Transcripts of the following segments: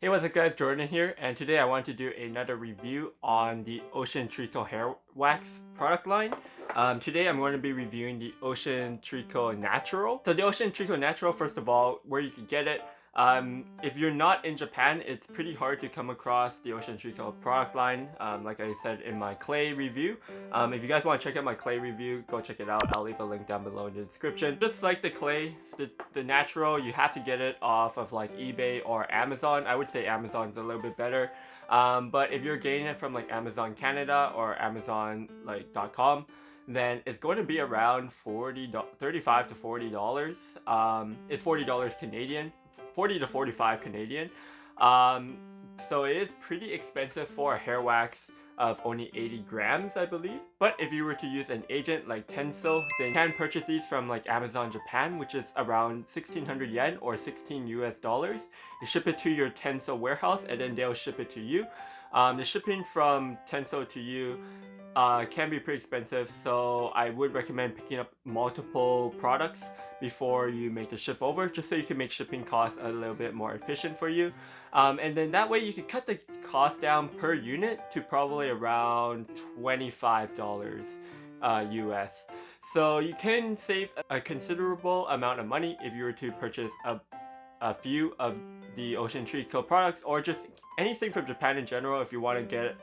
Hey, what's up guys, Jordan here, and today I want to do another review on the Ocean Trico hair wax product line. Today I'm going to be reviewing the Ocean Trico Natural. So the Ocean Trico Natural, first of all, where you can get it. If you're not in Japan, it's pretty hard to come across the Ocean Trico product line, like I said in my clay review. If you guys want to check out my clay review, go check it out. I'll leave a link down below in the description. Just like the clay, the natural, you have to get it off of like eBay or Amazon. I would say Amazon's a little bit better. But if you're getting it from like Amazon Canada or Amazon like .com, then it's going to be around $35 to $40. It's $40 Canadian, 40 to 45 Canadian. So it is pretty expensive for a hair wax of only 80 grams, I believe. But if you were to use an agent like Tenso, then you can purchase these from like Amazon Japan, which is around 1600 yen or 16 US dollars. You ship it to your Tenso warehouse and then they'll ship it to you. The shipping from Tenso to you can be pretty expensive, so I would recommend picking up multiple products before you make the ship over, just so you can make shipping costs a little bit more efficient for you. And then that way you can cut the cost down per unit to probably around $25 US. So you can save a considerable amount of money if you were to purchase a few of the Ocean Trico products, or just anything from Japan in general. If you want to get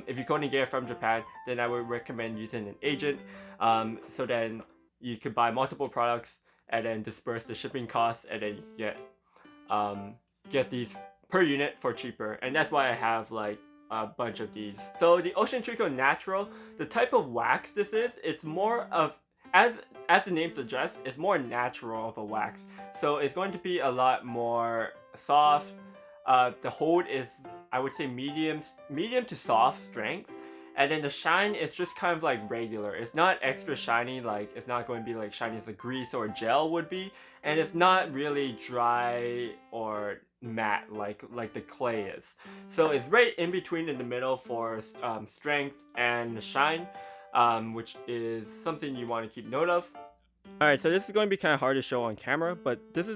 if you're going to get it from Japan, then I would recommend using an agent. So then you could buy multiple products and then disperse the shipping costs, and then you get these per unit for cheaper. And that's why I have like a bunch of these. So the Ocean Trico Natural, the type of wax this is, it's more of, as the name suggests, it's more natural of a wax. So it's going to be a lot more soft. The hold is, I would say, medium to soft strength, and then the shine is just kind of like regular. It's not extra shiny, like it's not going to be like shiny as a grease or gel would be, and it's not really dry or matte like the clay is. So it's right in between in the middle for strength and shine, which is something you want to keep note of. Alright, so this is going to be kind of hard to show on camera, but this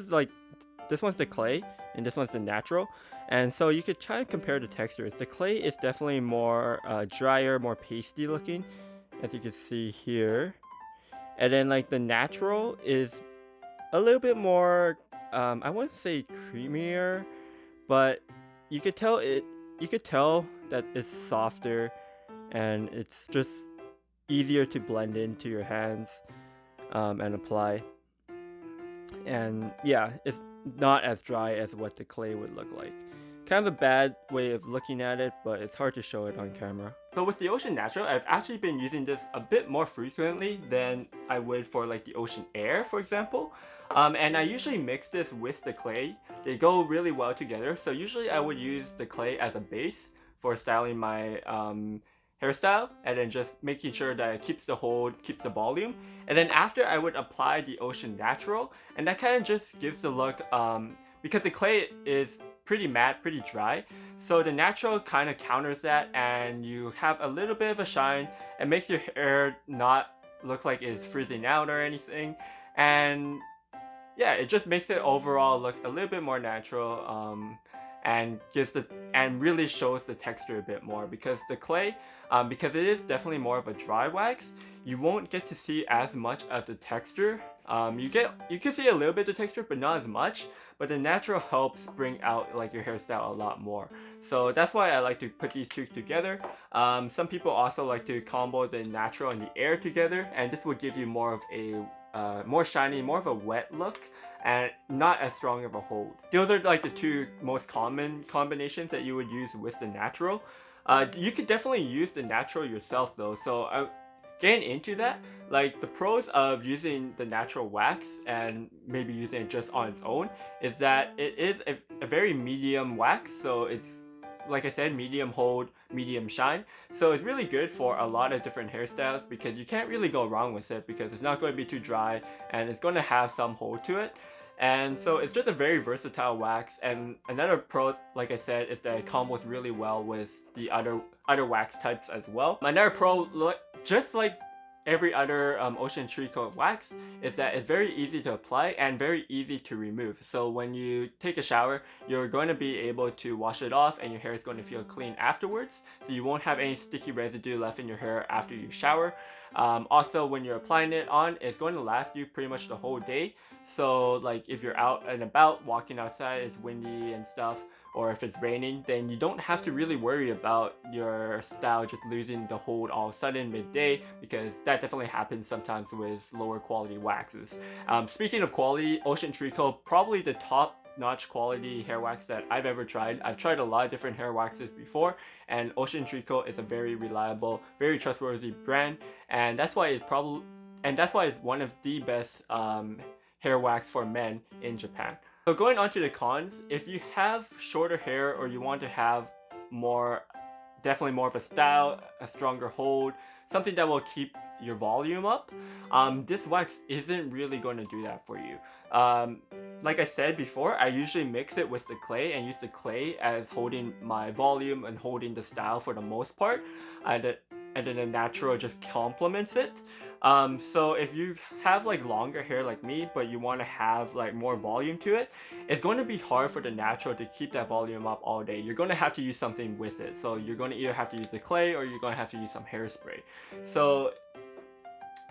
one's the clay and this one's the natural, and so you could try to compare the textures. The clay is definitely more drier, more pasty looking, as you can see here, and then like the natural is a little bit more I wouldn't say creamier, but you could tell that it's softer and it's just easier to blend into your hands and apply. And yeah, it's not as dry as what the clay would look like. Kind of a bad way of looking at it, but it's hard to show it on camera. So with the Ocean Natural, I've actually been using this a bit more frequently than I would for like the Ocean Air, for example. And I usually mix this with the clay. They go really well together. So usually I would use the clay as a base for styling my hairstyle, and then just making sure that it keeps the hold, keeps the volume. And then after, I would apply the Ocean Natural, and that kind of just gives the look, because the clay is pretty matte, pretty dry, so the natural kind of counters that, and you have a little bit of a shine and makes your hair not look like it's freezing out or anything. And yeah, it just makes it overall look a little bit more natural, and really shows the texture a bit more, because the clay, because it is definitely more of a dry wax, you won't get to see as much of the texture. You can see a little bit of texture, but not as much. But the natural helps bring out like your hairstyle a lot more. So that's why I like to put these two together. Some people also like to combo the natural and the air together, and this would give you more of a more shiny, more of a wet look, and not as strong of a hold. Those are like the two most common combinations that you would use with the natural. You could definitely use the natural yourself though, so getting into that, like the pros of using the natural wax and maybe using it just on its own is that it is a very medium wax, so it's, like I said, medium hold, medium shine. So it's really good for a lot of different hairstyles, because you can't really go wrong with it, because it's not going to be too dry and it's going to have some hold to it. And so it's just a very versatile wax. And another pro, like I said, is that it combos really well with the other wax types as well. Another pro, just like every other Ocean Trico wax is that it's very easy to apply and very easy to remove. So when you take a shower, you're going to be able to wash it off and your hair is going to feel clean afterwards. So you won't have any sticky residue left in your hair after you shower. Also, when you're applying it on, it's going to last you pretty much the whole day. So like if you're out and about, walking outside, it's windy and stuff, or if it's raining, then you don't have to really worry about your style just losing the hold all of a sudden midday, because that definitely happens sometimes with lower quality waxes. Speaking of quality, Ocean Trico, probably the top-notch quality hair wax that I've ever tried. I've tried a lot of different hair waxes before, and Ocean Trico is a very reliable, very trustworthy brand, and that's why it's one of the best hair wax for men in Japan. So going on to the cons, if you have shorter hair or you want to have definitely more of a style, a stronger hold, something that will keep your volume up, this wax isn't really going to do that for you. Like I said before, I usually mix it with the clay and use the clay as holding my volume and holding the style for the most part, and then the natural just complements it. So if you have like longer hair like me, but you want to have like more volume to it, it's going to be hard for the natural to keep that volume up all day. You're going to have to use something with it. So you're going to either have to use the clay or you're going to have to use some hairspray. So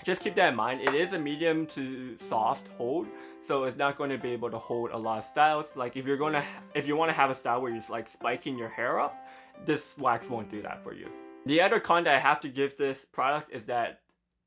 just keep that in mind. It is a medium to soft hold, so it's not going to be able to hold a lot of styles. Like if you want to have a style where you're like spiking your hair up, this wax won't do that for you. The other con that I have to give this product is that,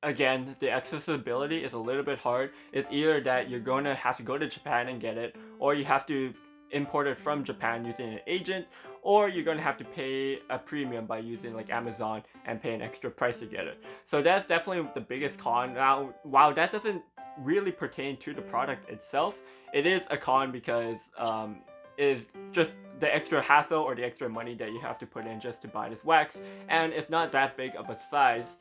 again, the accessibility is a little bit hard. It's either that you're going to have to go to Japan and get it, or you have to import it from Japan using an agent, or you're going to have to pay a premium by using like Amazon and pay an extra price to get it. So that's definitely the biggest con. Now, while that doesn't really pertain to the product itself, it is a con because is just the extra hassle or the extra money that you have to put in just to buy this wax, and it's not that big of a size.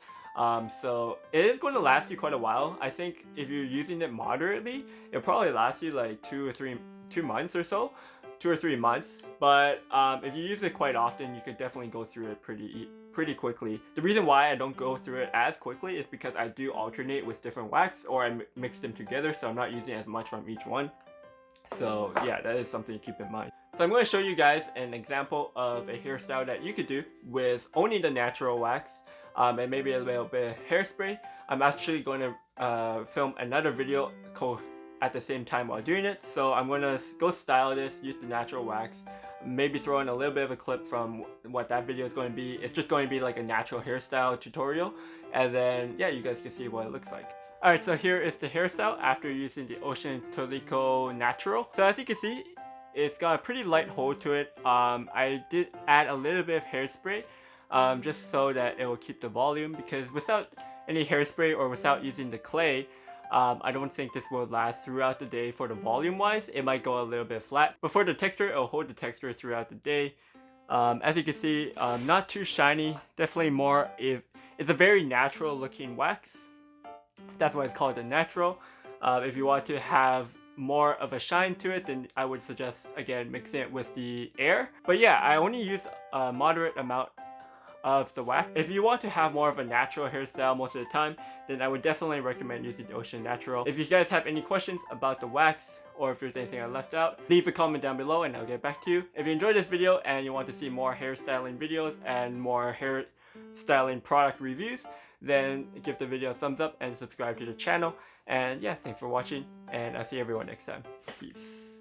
So it is going to last you quite a while. I think if you're using it moderately, it'll probably last you like 2 months or so, 2 or 3 months. But if you use it quite often, you could definitely go through it pretty quickly. The reason why I don't go through it as quickly is because I do alternate with different wax, or I mix them together, so I'm not using as much from each one. So yeah, that is something to keep in mind. So I'm going to show you guys an example of a hairstyle that you could do with only the natural wax and maybe a little bit of hairspray. I'm actually going to film another video at the same time while doing it. So I'm going to go style this, use the natural wax, maybe throw in a little bit of a clip from what that video is going to be. It's just going to be like a natural hairstyle tutorial, and then yeah, you guys can see what it looks like. Alright, so here is the hairstyle after using the Ocean Trico Natural. So as you can see, it's got a pretty light hold to it. I did add a little bit of hairspray just so that it will keep the volume, because without any hairspray or without using the clay, I don't think this will last throughout the day for the volume wise. It might go a little bit flat, but for the texture, it will hold the texture throughout the day. As you can see, not too shiny, definitely more it's a very natural looking wax. That's why it's called a natural. If you want to have more of a shine to it, then I would suggest again mixing it with the air. But yeah, I only use a moderate amount of the wax. If you want to have more of a natural hairstyle most of the time, then I would definitely recommend using the Ocean Natural. If you guys have any questions about the wax, or if there's anything I left out, leave a comment down below and I'll get back to you. If you enjoyed this video and you want to see more hairstyling videos and more hairstyling product reviews, then give the video a thumbs up and subscribe to the channel. And yeah, thanks for watching, and I'll see everyone next time. Peace.